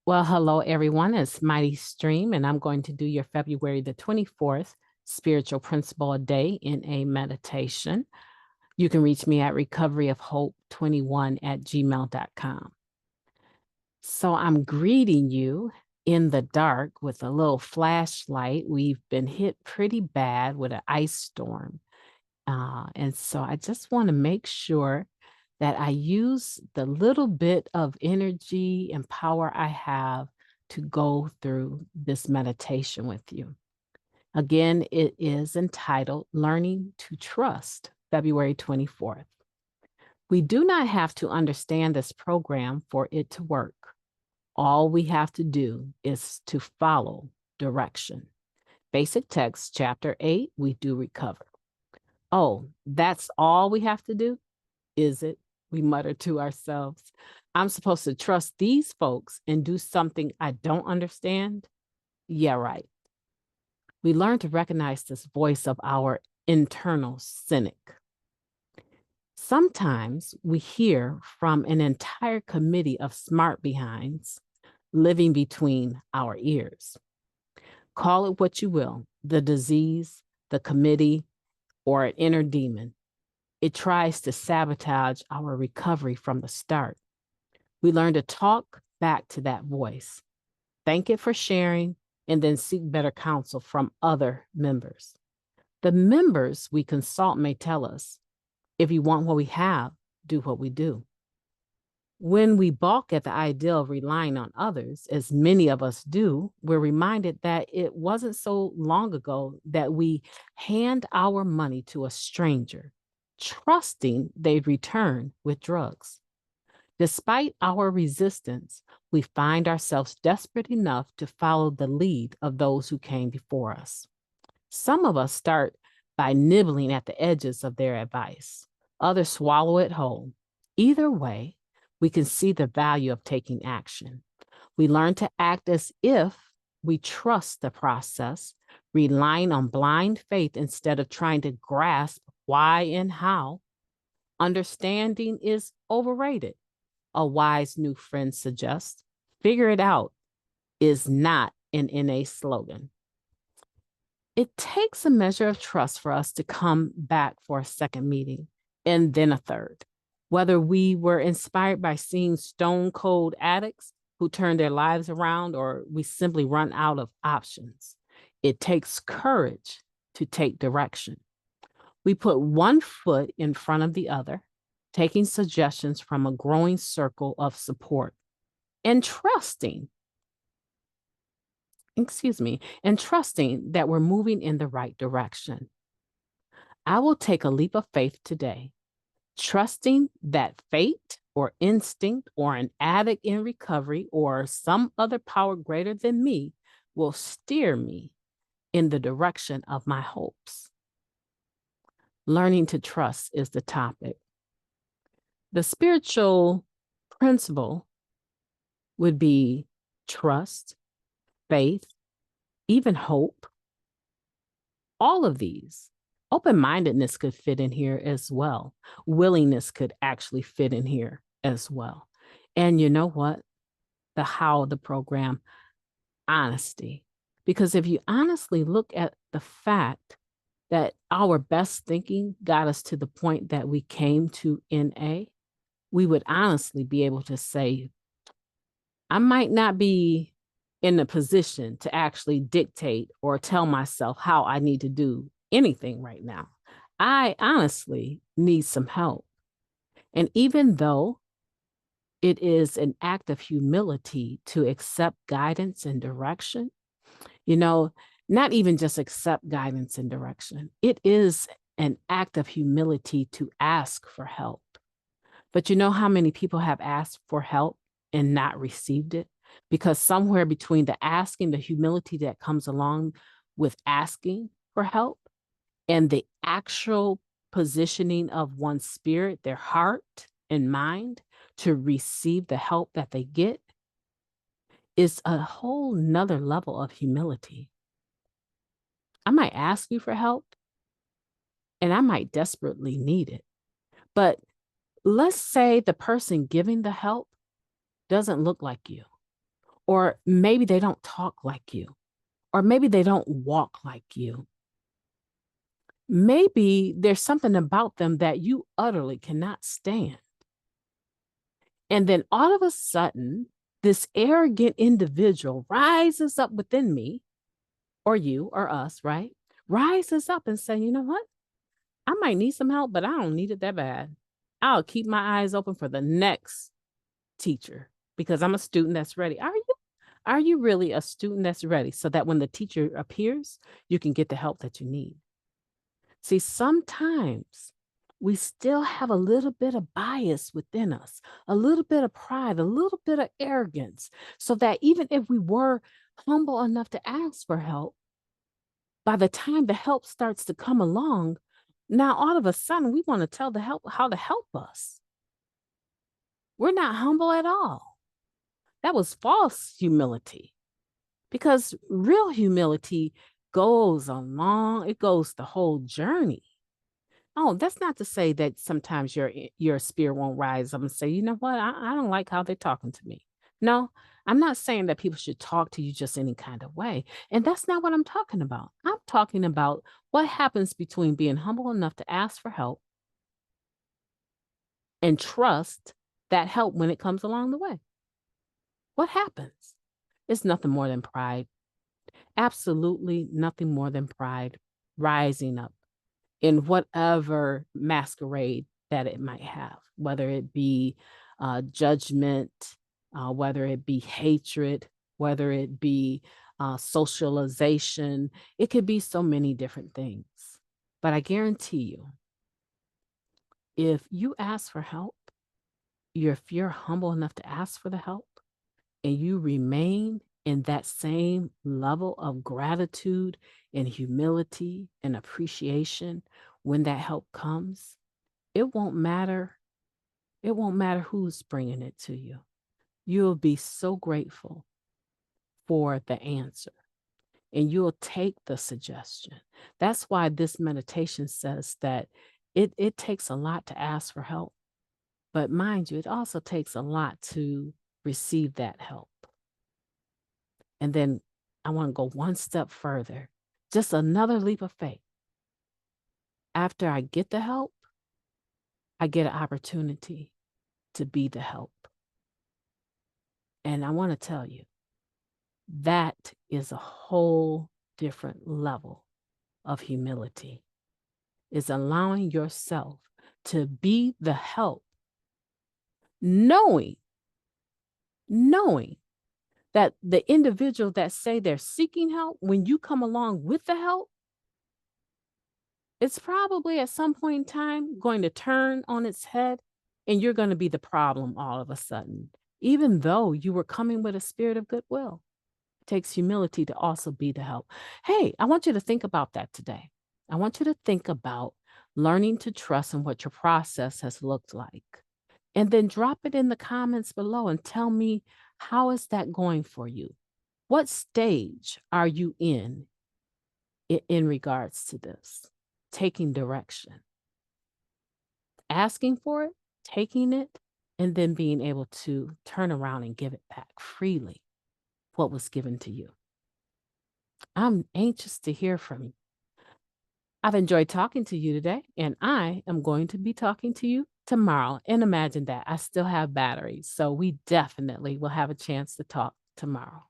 Well, hello, everyone. It's Mighty Stream, and I'm going to do your February the 24th spiritual principle a day in a meditation. You can reach me at recoveryofhope21@gmail.com. So I'm greeting you in the dark with a little flashlight. We've been hit pretty bad with an ice storm. And so I just want to make sure that I use the little bit of energy and power I have to go through this meditation with you. Again, it is entitled Learning to Trust, February 24th. We do not have to understand this program for it to work. All we have to do is to follow direction. Basic text, chapter 8, we do recover. Oh, that's all we have to do? Is it? We mutter to ourselves. I'm supposed to trust these folks and do something I don't understand? Yeah, right. We learn to recognize this voice of our internal cynic. Sometimes we hear from an entire committee of smart behinds living between our ears. Call it what you will, the disease, the committee, or an inner demon. It tries to sabotage our recovery from the start. We learn to talk back to that voice, thank it for sharing, and then seek better counsel from other members. The members we consult may tell us, if you want what we have, do what we do. When we balk at the idea of relying on others, as many of us do, we're reminded that it wasn't so long ago that we hand our money to a stranger, trusting they'd return with drugs. Despite our resistance, we find ourselves desperate enough to follow the lead of those who came before us. Some of us start by nibbling at the edges of their advice. Others swallow it whole. Either way, we can see the value of taking action. We learn to act as if we trust the process, relying on blind faith instead of trying to grasp why and how. Understanding is overrated, a wise new friend suggests. Figure it out is not an NA slogan. It takes a measure of trust for us to come back for a second meeting and then a third. Whether we were inspired by seeing stone cold addicts who turn their lives around or we simply run out of options, it takes courage to take direction. We put one foot in front of the other, taking suggestions from a growing circle of support and trusting that we're moving in the right direction. I will take a leap of faith today, trusting that fate or instinct or an addict in recovery or some other power greater than me will steer me in the direction of my hopes. Learning to trust is the topic. The spiritual principle would be trust, faith, even hope. All of these. Open-mindedness could fit in here as well. Willingness could actually fit in here as well. And you know what? The how of the program, honesty. Because if you honestly look at the fact that our best thinking got us to the point that we came to NA, we would honestly be able to say, I might not be in a position to actually dictate or tell myself how I need to do anything right now. I honestly need some help. And even though it is an act of humility to accept guidance and direction, not even just accept guidance and direction, it is an act of humility to ask for help. But you know how many people have asked for help and not received it? Because somewhere between the asking, the humility that comes along with asking for help, and the actual positioning of one's spirit, their heart and mind to receive the help that they get is a whole nother level of humility. I might ask you for help and I might desperately need it. But let's say the person giving the help doesn't look like you, Or maybe they don't talk like you. Or maybe they don't walk like you. Maybe there's something about them that you utterly cannot stand. And then all of a sudden, this arrogant individual rises up within me, or you or us, right? Rises up and say, you know what? I might need some help, but I don't need it that bad. I'll keep my eyes open for the next teacher because I'm a student that's ready. Are you? Are you really a student that's ready so that when the teacher appears, you can get the help that you need? See, sometimes we still have a little bit of bias within us, a little bit of pride, a little bit of arrogance, so that even if we were humble enough to ask for help, by the time the help starts to come along, now all of a sudden we want to tell the help how to help us. We're not humble at all. That was false humility, because real humility goes along, it goes the whole journey. Oh, that's not to say that sometimes your spirit won't rise up and say, you know what, I don't like how they're talking to me. No, I'm not saying that people should talk to you just any kind of way. And that's not what I'm talking about. I'm talking about what happens between being humble enough to ask for help and trust that help when it comes along the way. What happens? It's nothing more than pride. Absolutely nothing more than pride rising up in whatever masquerade that it might have, whether it be judgment, whether it be hatred, whether it be socialization. It could be so many different things. But I guarantee you, if you ask for help, if you're humble enough to ask for the help, and you remain in that same level of gratitude and humility and appreciation when that help comes, it won't matter. It won't matter who's bringing it to you. You'll be so grateful for the answer and you'll take the suggestion. That's why this meditation says that it takes a lot to ask for help. But mind you, it also takes a lot to receive that help. And then I want to go one step further, just another leap of faith. After I get the help, I get an opportunity to be the help. And I want to tell you, that is a whole different level of humility. Is allowing yourself to be the help, knowing that the individual that say they're seeking help, when you come along with the help, it's probably at some point in time going to turn on its head and you're going to be the problem all of a sudden, even though you were coming with a spirit of goodwill. It takes humility to also be the help. Hey, I want you to think about that today. I want you to think about learning to trust in what your process has looked like. And then drop it in the comments below and tell me, how is that going for you? What stage are you in regards to this? Taking direction, asking for it, taking it, and then being able to turn around and give it back freely, what was given to you. I'm anxious to hear from you. I've enjoyed talking to you today, and I am going to be talking to you tomorrow. And imagine that I still have batteries, so we definitely will have a chance to talk tomorrow.